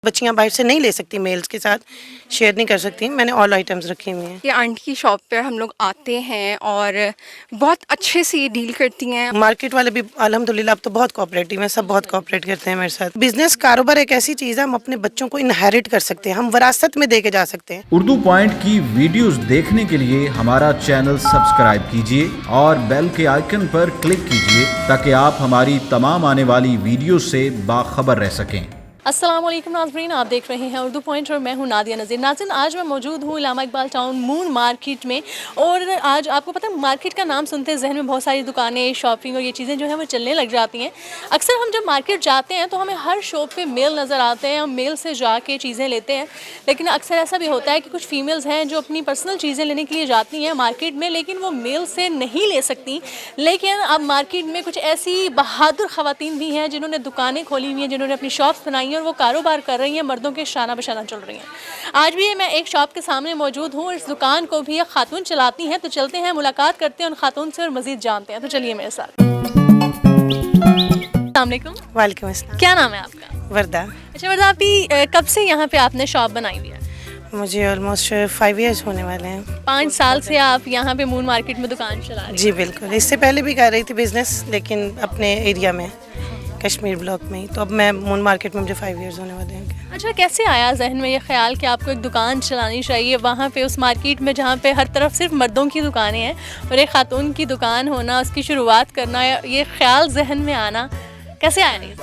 बच्चियां बाहर से नहीं ले सकती, मेल्स के साथ शेयर नहीं कर सकती। मैंने ऑल आइटम्स रखी हुई हैं। ये आंटी की शॉप पर हम लोग आते हैं और बहुत अच्छे से ये डील करती हैं। मार्केट वाले भी अल्हम्दुलिल्लाह अब तो बहुत कोऑपरेटिव हैं, सब बहुत कोऑपरेट करते हैं मेरे साथ। बिजनेस कारोबार एक ऐसी चीज़ है, हम अपने बच्चों को इनहेरिट कर सकते हैं, हम विरासत में दे के जा सकते हैं। उर्दू पॉइंट की वीडियोस देखने के लिए हमारा चैनल सब्सक्राइब कीजिए और बेल के आइकन पर क्लिक कीजिए ताकि आप हमारी तमाम आने वाली वीडियो से बाखबर रह सकें। अस्सलाम वालेकुम नाज़रीन, आप देख रहे हैं उर्दू पॉइंट और मैं हूं नादिया नज़ीर। नाज़रीन, आज मैं मौजूद हूं इलामा इकबाल टाउन मून मार्केट में और आज आपको पता है मार्केट का नाम सुनते जहन में बहुत सारी दुकानें, शॉपिंग और ये चीज़ें जो है वो चलने लग जाती हैं। अक्सर हम जब मार्केट जाते हैं तो हमें हर शॉप पे मेल नज़र आते हैं, हम मेल से जाके चीज़ें लेते हैं। लेकिन अक्सर ऐसा भी होता है कि कुछ फ़ीमेल्स हैं जो अपनी पर्सनल चीज़ें लेने के लिए जाती हैं मार्केट में, लेकिन वो मेल से नहीं ले सकती। लेकिन अब मार्केट में कुछ ऐसी बहादुर ख़वातीन भी हैं जिन्होंने दुकानें खोली हुई हैं, जिन्होंने अपनी शॉप्स बनाई हैं और वो कारोबार कर रही हैं, मर्दों के शाना बशाना चल रही हैं। आज भी मैं एक शॉप के सामने मौजूद हूँ, इस दुकान को भी एक खातून चलाती हैं। तो चलते हैं, मुलाकात करते हैं उन खातून से और मज़ीद जानते हैं। तो चलिए मेरे साथ। अस्सलाम वालेकुम। वालेकुम अस्सलाम। क्या नाम है आपका? वर्दा। अच्छा वर्दा, आपकी कब से यहाँ पे आपने शॉप बनाई हुई है? मुझे ऑलमोस्ट 5 इयर्स होने वाले हैं। 5 साल से आप यहाँ पे मून मार्केट में दुकान चला रही हैं? जी बिल्कुल, इससे पहले भी कर रही थी बिजनेस, लेकिन अपने एरिया में कश्मीर ब्लॉक में ही। तो अब मैं मून मार्केट में मुझे 5 इयर्स होने वाले हैं। अच्छा, कैसे आया जहन में ये ख्याल कि आपको एक दुकान चलानी चाहिए वहाँ पे उस मार्केट में जहाँ पे हर तरफ सिर्फ मर्दों की दुकानें हैं और एक खातून की दुकान होना, उसकी शुरुआत करना, ये ख्याल जहन में आना कैसे आया? नहीं,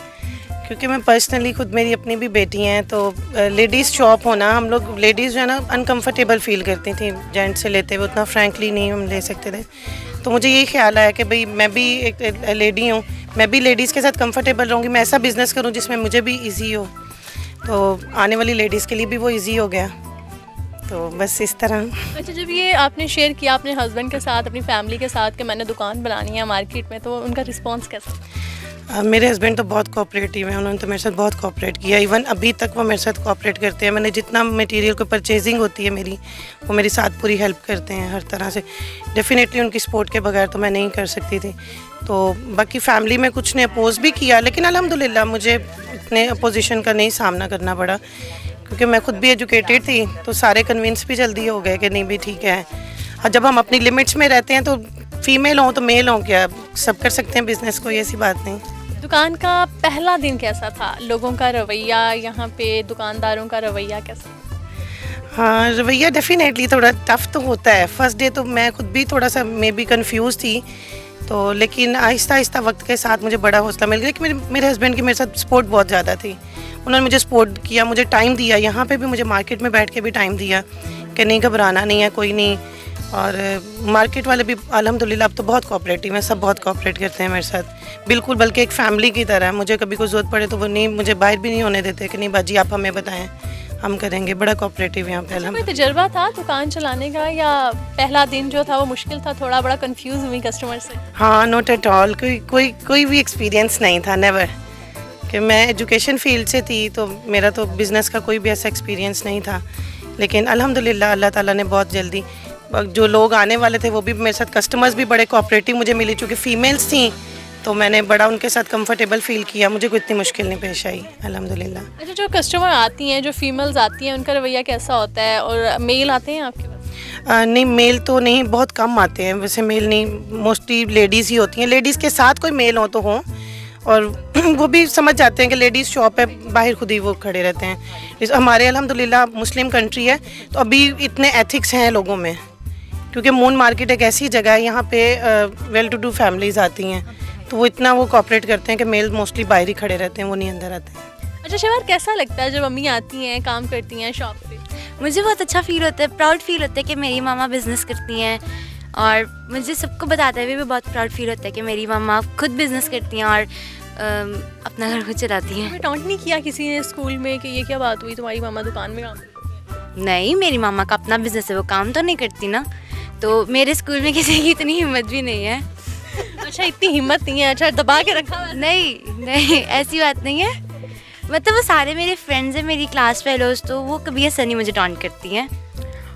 क्योंकि मैं पर्सनली खुद, मेरी अपनी भी बेटी हैं, तो लेडीज़ शॉप होना, हम लोग लेडीज़ जो है ना अनकंफर्टेबल फील करती थी जेंट्स से लेते हुए, उतना फ्रैंकली नहीं हम ले सकते थे। तो मुझे यही ख्याल आया कि भाई मैं भी एक लेडी हूँ, मैं भी लेडीज़ के साथ कंफर्टेबल रहूँगी, मैं ऐसा बिज़नेस करूँ जिसमें मुझे भी ईजी हो, तो आने वाली लेडीज़ के लिए भी वो ईजी हो गया। तो बस इस तरह। अच्छा, जब ये आपने शेयर किया अपने हस्बैंड के साथ, अपनी फैमिली के साथ कि मैंने दुकान बनानी है मार्केट में, तो उनका रिस्पॉन्स कैसा? मेरे हस्बैंड तो बहुत कोऑपरेटिव हैं, उन्होंने तो मेरे साथ बहुत कोऑपरेट किया। इवन अभी तक वो मेरे साथ कोऑपरेट करते हैं। मैंने जितना मटेरियल को परचेजिंग होती है मेरी, वो मेरी साथ पूरी हेल्प करते हैं हर तरह से। डेफिनेटली उनकी सपोर्ट के बगैर तो मैं नहीं कर सकती थी। तो बाकी फैमिली में कुछ ने अपोज़ भी किया, लेकिन अल्हम्दुलिल्लाह मुझे इतने अपोजिशन का नहीं सामना करना पड़ा, क्योंकि मैं खुद भी एजुकेटेड थी, तो सारे कन्विंस भी जल्दी हो गए कि नहीं भी ठीक है। और जब हम अपनी लिमिट्स में रहते हैं, तो फीमेल हों तो मेल हों, क्या सब कर सकते हैं बिज़नेस, कोई ऐसी बात नहीं। दुकान का पहला दिन कैसा था? लोगों का रवैया, यहाँ पे दुकानदारों का रवैया कैसा? हाँ, रवैया डेफिनेटली थोड़ा टफ तो होता है। फर्स्ट डे तो मैं खुद भी थोड़ा सा मे बी कन्फ्यूज़ थी, तो लेकिन आहिस्ता आहिस्ता वक्त के साथ मुझे बड़ा हौसला मिल गया कि मेरे हस्बैंड की मेरे साथ सपोर्ट बहुत ज़्यादा थी। उन्होंने मुझे सपोर्ट किया, मुझे टाइम दिया, यहाँ पे भी मुझे मार्केट में बैठ के भी टाइम दिया कि नहीं घबराना नहीं है, कोई नहीं। और मार्केट वाले भी अल्हम्दुलिल्लाह अब तो बहुत कोऑपरेटिव हैं, सब बहुत कोऑपरेट करते हैं मेरे साथ, बिल्कुल, बल्कि एक फ़ैमिली की तरह। मुझे कभी कोई ज़रूरत पड़े तो वो नहीं, मुझे बाहर भी नहीं होने देते कि नहीं बाजी आप हमें बताएं, हम करेंगे। बड़ा कोऑपरेटिव यहाँ पे। अच्छा, कोई तजुर्बा था दुकान चलाने का या पहला दिन जो था वो मुश्किल था, थोड़ा बड़ा कंफ्यूज हुई कस्टमर से? हाँ, नॉट एट ऑल, कोई भी एक्सपीरियंस नहीं था, नेवर। कि मैं एजुकेशन फील्ड से थी, तो मेरा तो बिज़नेस का कोई भी ऐसा एक्सपीरियंस नहीं था। लेकिन अल्हम्दुलिल्लाह अल्लाह ताला ने बहुत जल्दी, जो लोग आने वाले थे वो भी मेरे साथ, कस्टमर्स भी बड़े कोऑपरेटिव मुझे मिली, चूँकि फ़ीमेल्स थी तो मैंने बड़ा उनके साथ कंफर्टेबल फ़ील किया, मुझे कोई इतनी मुश्किल नहीं पेश आई अल्हम्दुलिल्लाह। अच्छा, जो कस्टमर आती हैं, जो फीमेल्स आती हैं, उनका रवैया कैसा होता है? और मेल आते हैं आपके पास? नहीं, मेल तो नहीं, बहुत कम आते हैं वैसे मेल, नहीं, मोस्टली लेडीज़ ही होती हैं। लेडीज़ के साथ कोई मेल हो तो हों, और वो भी समझ जाते हैं कि लेडीज़ शॉप है, बाहर खुद ही वो खड़े रहते हैं। हमारे अल्हम्दुलिल्लाह मुस्लिम कंट्री है, तो अभी इतने एथिक्स हैं लोगों में, क्योंकि मून मार्केट एक ऐसी जगह है, यहाँ पे वेल टू डू फैमिलीज़ आती हैं, तो वो इतना वो कोऑपरेट करते हैं कि मेल मोस्टली बाहर ही खड़े रहते हैं, वो नहीं अंदर आते हैं। अच्छा शहर, कैसा लगता है जब अम्मी आती हैं, काम करती हैं शॉप पे? मुझे बहुत अच्छा फ़ील होता है, प्राउड फील होता है कि मेरी मामा बिज़नेस करती हैं, और मुझे सबको बताते हुए भी बहुत प्राउड फील होता है कि मेरी मामा खुद बिज़नेस करती हैं और अपना घर खुद चलाती हैं। टॉन्ट नहीं किया किसी ने स्कूल में कि ये क्या बात हुई, तुम्हारी मामा दुकान में काम करती है? नहीं, मेरी मामा का अपना बिज़नेस है, वो काम तो नहीं करती ना, तो मेरे स्कूल में किसी की इतनी हिम्मत भी नहीं है। अच्छा, इतनी हिम्मत नहीं है? अच्छा, दबा के रखा है? नहीं, ऐसी बात नहीं है। मतलब वो सारे मेरे फ्रेंड्स हैं, मेरी क्लास फेलोज, तो वो कभी ऐसा नहीं मुझे टॉन्ट करती हैं।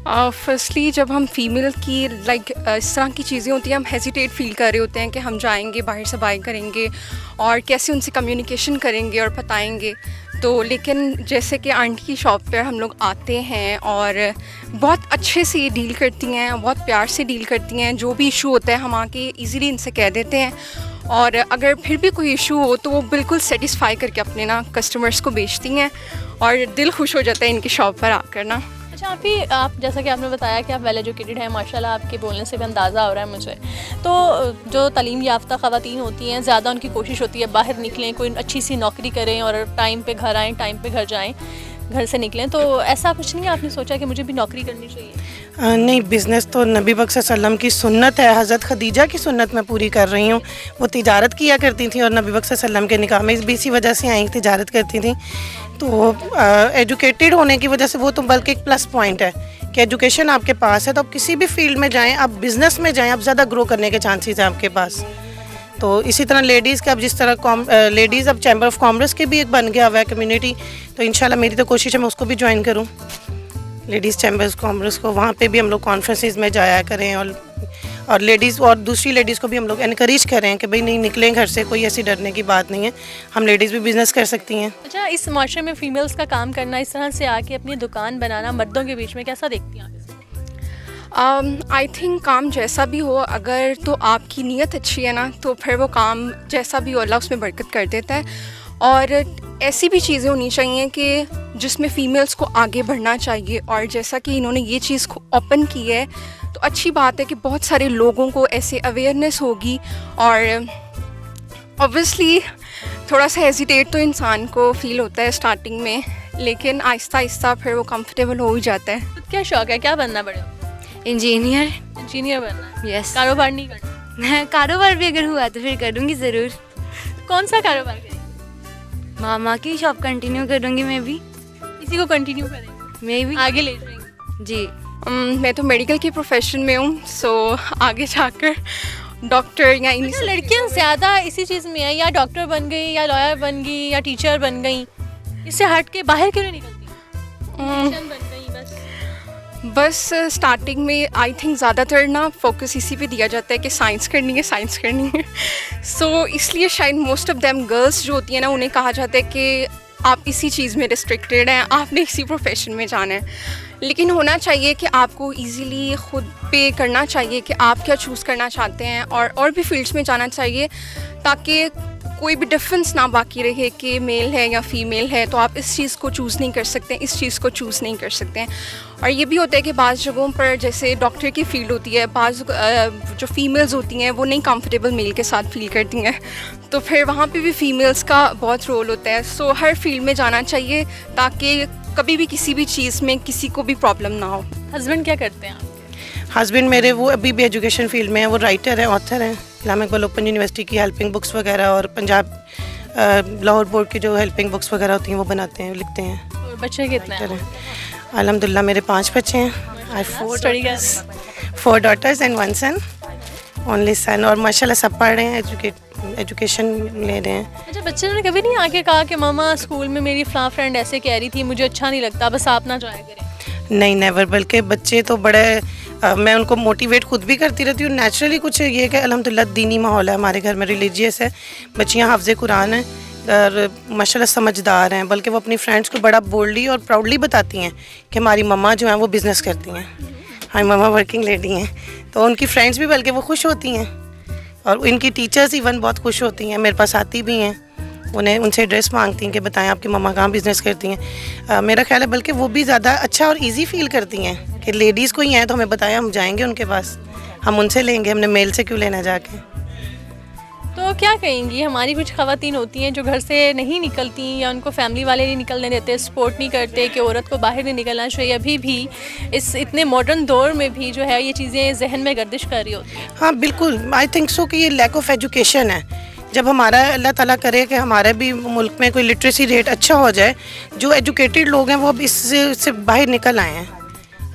फर्स्टली जब हम फीमेल की इस तरह की चीज़ें होती हैं, हम हेजिटेट फील कर रहे होते हैं कि हम जाएंगे बाहर से बाय करेंगे और कैसे उनसे कम्युनिकेशन करेंगे और बताएंगे, तो लेकिन जैसे कि आंटी की शॉप पर हम लोग आते हैं और बहुत अच्छे से डील करती हैं, बहुत प्यार से डील करती हैं। जो भी इशू होता है हम आके इजीली इनसे कह देते हैं, और अगर फिर भी कोई इशू हो तो वो बिल्कुल सेटिस्फाई करके अपने ना कस्टमर्स को बेचती हैं, और दिल खुश हो जाता है इनकी शॉप पर आकर ना। अच्छा आप जैसा कि आपने बताया कि आप वेल एजुकेटेड हैं माशाल्लाह, आपके बोलने से भी अंदाज़ा हो रहा है मुझे। तो जो तालीम याफ्ता ख़वातीन होती हैं, ज़्यादा उनकी कोशिश होती है बाहर निकलें, कोई अच्छी सी नौकरी करें और टाइम पे घर आएँ, टाइम पे घर जाएँ, घर से निकलें। तो ऐसा कुछ नहीं है आपने सोचा कि मुझे भी नौकरी करनी चाहिए? नहीं, बिज़नेस तो नबी बक सल्लम की सुन्नत है, हज़रत खदीजा की सुन्नत मैं पूरी कर रही हूँ। वो तिजारत किया करती थी और नबी बक सल्लम के निकाह में भी इसी वजह से आई, तिजारत करती थी। तो एजुकेटेड होने की वजह से वो तो बल्कि एक प्लस पॉइंट है कि एजुकेशन आपके पास है तो आप किसी भी फील्ड में जाएँ, आप बिज़नेस में जाएँ, आप ज़्यादा ग्रो करने के चांसेस हैं आपके पास। तो इसी तरह लेडीज़ के अब जिस तरह लेडीज़ अब चैम्बर ऑफ कॉमर्स के भी एक बन गया हुआ है कम्युनिटी, तो इंशाल्लाह मेरी तो कोशिश है मैं उसको भी ज्वाइन करूँ, लेडीज़ चैम्बर ऑफ कॉमर्स को। वहाँ पे भी हम लोग कॉन्फ्रेंसेस में जाया करें, और लेडीज़ और दूसरी लेडीज़ को भी हम लोग इनकरेज करें कि भाई नहीं निकलें घर से, कोई ऐसी डरने की बात नहीं है, हम लेडीज़ भी बिज़नेस कर सकती हैं। अच्छा, इस माशरे में फ़ीमेल्स का काम करना, इस तरह से आके अपनी दुकान बनाना मर्दों के बीच में, कैसा देखती हैं आप इसे? आई थिंक काम जैसा भी हो, अगर तो आपकी नीयत अच्छी है ना, तो फिर वो काम जैसा भी हो अल्लाह उसमें बरकत कर देता है। और ऐसी भी चीज़ें होनी चाहिए कि जिसमें फ़ीमेल्स को आगे बढ़ना चाहिए, और जैसा कि इन्होंने ये चीज़ ओपन की है तो अच्छी बात है कि बहुत सारे लोगों को ऐसे अवेयरनेस होगी। और ऑब्वियसली थोड़ा सा हेजिटेट तो इंसान को फ़ील होता है स्टार्टिंग में, लेकिन आहिस्ता आहिस्ता फिर वो कंफर्टेबल हो ही जाता है। तो क्या शौक़ है, क्या बनना बड़े? इंजीनियर। इंजीनियर बनना है? यस। कारोबार नहीं करना? कारोबार भी अगर हुआ तो फिर करूँगी ज़रूर। कौन सा कारोबार करेंगे? मामा की शॉप कंटिन्यू करूँगी मैं भी। इसी को कंटिन्यू करेंगे, मैं भी। आगे ले जाएंगे? जी। मैं तो मेडिकल के प्रोफेशन में हूँ, सो आगे जाकर डॉक्टर या अच्छा, लड़कियाँ ज़्यादा इसी चीज़ में है, या डॉक्टर बन गई, या लॉयर बन गई, या टीचर बन गई, इससे हट के बाहर क्यों नहीं निकलती? टीचर बन गई बस स्टार्टिंग में आई थिंक ज़्यादातर ना फोकस इसी पे दिया जाता है कि साइंस करनी है, साइंस करनी है। सो इसलिए शायद मोस्ट ऑफ देम गर्ल्स जो होती हैं ना, उन्हें कहा जाता है कि आप इसी चीज़ में रिस्ट्रिक्टेड हैं, आपने इसी प्रोफेशन में जाना है। लेकिन होना चाहिए कि आपको इजीली खुद पे करना चाहिए कि आप क्या चूज़ करना चाहते हैं, और भी फील्ड्स में जाना चाहिए, ताकि कोई भी डिफरेंस ना बाकी रहे कि मेल है या फीमेल है तो आप इस चीज़ को चूज़ नहीं कर सकते, इस चीज़ को चूज़ नहीं कर सकते हैं। और ये भी होता है कि बाज़ जगहों पर जैसे डॉक्टर की फील्ड होती है, बाज़ जो फीमेल्स होती हैं वो नहीं कंफर्टेबल मेल के साथ फील करती हैं, तो फिर वहाँ पे भी फीमेल्स का बहुत रोल होता है। सो हर फील्ड में जाना चाहिए ताकि कभी भी किसी भी चीज़ में किसी को भी प्रॉब्लम ना हो। हस्बैंड क्या करते हैं आपके? हस्बैंड मेरे वो अभी भी एजुकेशन फील्ड में है, वो राइटर है, ऑथर हैं, इस्लामिक इकबाल ओपन यूनिवर्सिटी की हेल्पिंग बुक्स वगैरह और पंजाब लाहौर बोर्ड की जो हेल्पिंग बुक्स वगैरह होती हैं वो बनाते हैं, लिखते हैं। और बच्चे कितने हैं? अल्हम्दुलिल्लाह मेरे 5 बच्चे हैं। I study 4 daughters and 1 son, only son, और माशाल्लाह सब पढ़ रहे हैं, एजुकेशन ले रहे हैं। अच्छा, बच्चे ने कभी नहीं आके कहा कि मामा स्कूल में मेरी फ्रेंड ऐसे कह रही थी, मुझे अच्छा नहीं लगता, बस आप ना जाया करें? नहीं, नेवर, बल्कि बच्चे तो बड़े मैं उनको मोटिवेट खुद भी करती रहती हूँ। नेचुरली कुछ ये कि अल्हम्दुलिल्लाह दीनी माहौल है हमारे घर में, रिलीजियस है, बच्चियाँ हाफ़िज़ कुरान हैं और माशाल्लाह समझदार हैं, बल्कि वो अपनी फ्रेंड्स को बड़ा बोल्डली और प्राउडली बताती हैं कि हमारी मम्मा जो हैं वो बिज़नेस करती हैं, हमारी मम्मा वर्किंग लेडी हैं। तो उनकी फ्रेंड्स भी बल्कि वो खुश होती हैं, और इनकी टीचर्स इवन बहुत खुश होती हैं, मेरे पास आती भी हैं, उन्हें उनसे एड्रेस मांगती हैं कि बताएं आपकी मम्मा कहाँ बिज़नेस करती हैं। मेरा ख्याल है बल्कि वो भी ज़्यादा अच्छा और इजी फील करती हैं कि लेडीज़ को ही हैं तो हमें बताएं, हम जाएंगे उनके पास, हम उनसे लेंगे, हमने मेल से क्यों लेना जाके। तो क्या कहेंगी, हमारी कुछ ख़वातीन होती हैं जो घर से नहीं निकलती, या उनको फैमिली वाले नहीं निकलने देते, सपोर्ट नहीं करते कि औरत को बाहर नहीं निकलना चाहिए, अभी भी इस इतने मॉडर्न दौर में भी जो है ये चीज़ें जहन में गर्दिश कर रही होती हैं? हाँ बिल्कुल, आई थिंक सो कि ये लैक ऑफ एजुकेशन है। जब हमारा अल्लाह ताला करे कि हमारे भी मुल्क में कोई लिटरेसी रेट अच्छा हो जाए, जो एजुकेटेड लोग हैं वो अब इससे बाहर निकल आए हैं।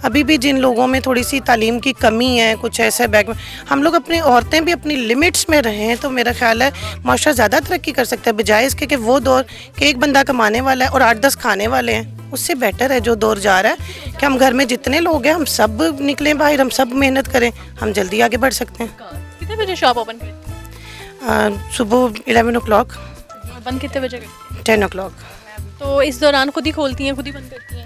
अभी भी जिन लोगों में थोड़ी सी तालीम की कमी है, कुछ ऐसे बैक में हम लोग अपनी औरतें भी अपनी लिमिट्स में रहें तो मेरा ख्याल है माशरा ज़्यादा तरक्की कर सकता है, बजाय इसके कि वो दौर कि एक बंदा कमाने वाला है और 8-10 खाने वाले हैं। उससे बेटर है जो दौर जा रहा है कि हम घर में जितने लोग हैं हम सब निकलें बाहर, हम सब मेहनत करें, हम जल्दी आगे बढ़ सकते हैं। कितने बजे शॉप ओपन करती हैं? सुबह 11 o'clock, बंद कितने बजे करती हैं? 10 o'clock। तो इस दौरान खुद ही खोलती हैं, खुद ही बंद करती हैं?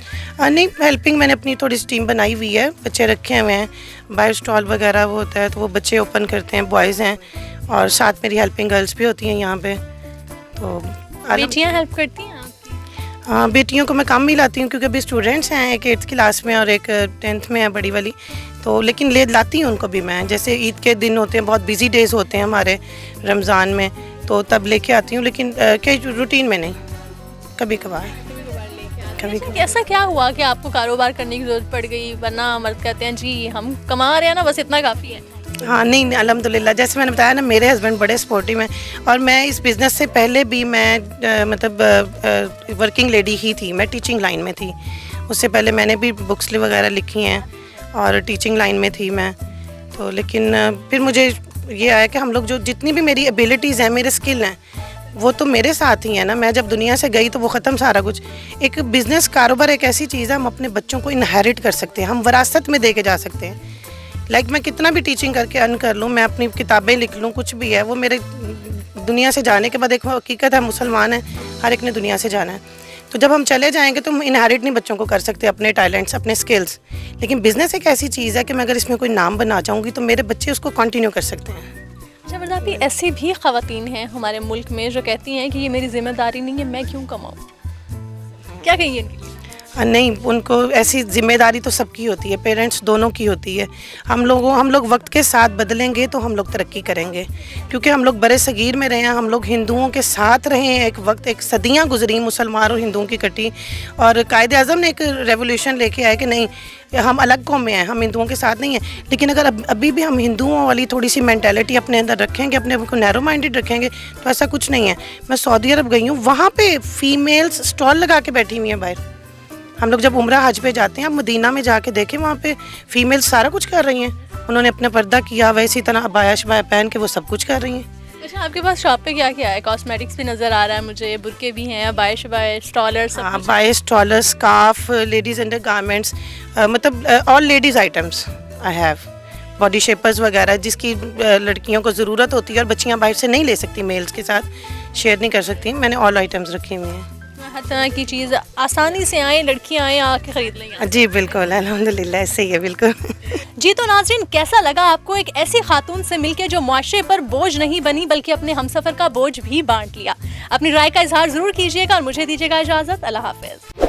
नहीं, हेल्पिंग मैंने अपनी थोड़ी सी टीम बनाई हुई है, बच्चे रखे हुए हैं, बाहर स्टॉल वगैरह वो होता है तो वो बच्चे ओपन करते हैं, बॉयज़ हैं, और साथ मेरी हेल्पिंग गर्ल्स भी होती हैं यहाँ पे। तो बेटियाँ हेल्प करती हैं आपकी? हाँ, बेटियों को मैं कम ही लाती हूँ क्योंकि अभी स्टूडेंट्स हैं, एक 8th क्लास में और एक 10th में है बड़ी वाली, तो लेकिन ले लाती हूँ उनको भी मैं। जैसे ईद के दिन होते हैं, बहुत बिजी डेज़ होते हैं हमारे रमज़ान में, तो तब लेके आती हूँ, लेकिन कई रूटीन में नहीं, कभी कभार। कभी कभी ऐसा क्या हुआ कि आपको कारोबार करने की ज़रूरत पड़ गई, वरना मर्द कहते हैं जी हम कमा रहे हैं ना, बस इतना काफ़ी है? हाँ, नहीं, अल्हम्दुलिल्लाह, जैसे मैंने बताया ना, मेरे हस्बैंड बड़े स्पोर्टिव हैं, और मैं इस बिज़नेस से पहले भी मैं मतलब वर्किंग लेडी ही थी, मैं टीचिंग लाइन में थी। उससे पहले मैंने भी बुक्स वगैरह लिखी हैं और टीचिंग लाइन में थी मैं। तो लेकिन फिर मुझे ये आया कि हम लोग जो जितनी भी मेरी एबिलिटीज़ हैं, मेरे स्किल हैं, वो तो मेरे साथ ही है ना। मैं जब दुनिया से गई तो वो ख़त्म सारा कुछ। एक बिज़नेस कारोबार एक ऐसी चीज़ है, हम अपने बच्चों को इनहेरिट कर सकते हैं, हम विरासत में दे के जा सकते हैं। मैं कितना भी टीचिंग करके अर्न कर लूँ, मैं अपनी किताबें लिख लूँ, कुछ भी है, वो मेरे दुनिया से जाने के बाद एक हकीकत है, मुसलमान है, हर एक ने दुनिया से जाना है। तो जब हम चले जाएंगे तो हम इनहेरिट नहीं बच्चों को कर सकते अपने टैलेंट्स, अपने स्किल्स। लेकिन बिज़नेस एक ऐसी चीज़ है कि मैं अगर इसमें कोई नाम बना चाहूँगी तो मेरे बच्चे उसको कंटिन्यू कर सकते हैं। अच्छा बरदाती, ऐसी भी ख़वातीन हैं हमारे मुल्क में जो कहती हैं कि ये मेरी जिम्मेदारी नहीं है, मैं क्यों कमाऊँ? क्या कहेंगे इनके लिए? नहीं, उनको ऐसी जिम्मेदारी तो सबकी होती है, पेरेंट्स दोनों की होती है। हम लोग वक्त के साथ बदलेंगे तो हम लोग तरक्की करेंगे, क्योंकि हम लोग बड़े सगीर में रहे हैं, हम लोग हिंदुओं के साथ रहे हैं, एक वक्त, एक सदियां गुजरी मुसलमान और हिंदुओं की कटी, और कायदे आज़म ने एक रेवोल्यूशन लेके आए कि नहीं, हम अलग कौम में हैं, हम हिंदुओं के साथ नहीं हैं। लेकिन अगर अभी भी हम हिंदुओं वाली थोड़ी सी मैंटेलिटी अपने अंदर रखेंगे, अपने को नैरो माइंडेड रखेंगे, तो ऐसा कुछ नहीं है। मैं सऊदी अरब गई हूँ, वहाँ पे फीमेल्स स्टॉल लगा के बैठी हुई हैं बाहर। हम लोग जब उम्रा हज पे जाते हैं, आप मदीना में जाके देखें, वहाँ पे फीमेल्स सारा कुछ कर रही हैं, उन्होंने अपना पर्दा किया हुआ, इसी तरह अबाया शबाया पहन के वो सब कुछ कर रही हैं। अच्छा, आपके पास शॉप पे क्या क्या है? कॉस्मेटिक्स भी नज़र आ रहा है मुझे, बुरके भी हैं, अबाया शबाया, स्टॉलर, सब हाँ, कुछ? बाय स्टॉलर, स्कार्फ, लेडीज़ अंडर गारमेंट्स, मतलब all ladies items I have, body shapers वगैरह, जिसकी लड़कियों को ज़रूरत होती है और बच्चियाँ बाहर से नहीं ले सकती, मेल्स के साथ शेयर नहीं कर सकती, मैंने ऑल आइटम्स रखी हुई हैं। हर तरह की चीज़ आसानी से आए, लड़कियाँ आए, आके ख़रीद लें। जी बिल्कुल, अल्हम्दुलिल्लाह, ऐसे ही है बिल्कुल। जी तो नाज़रीन, कैसा लगा आपको एक ऐसी खातून से मिलके जो मुआशरे पर बोझ नहीं बनी बल्कि अपने हमसफ़र का बोझ भी बांट लिया? अपनी राय का इजहार ज़रूर कीजिएगा और मुझे दीजिएगा इजाज़त। अल्लाह हाफ़िज़।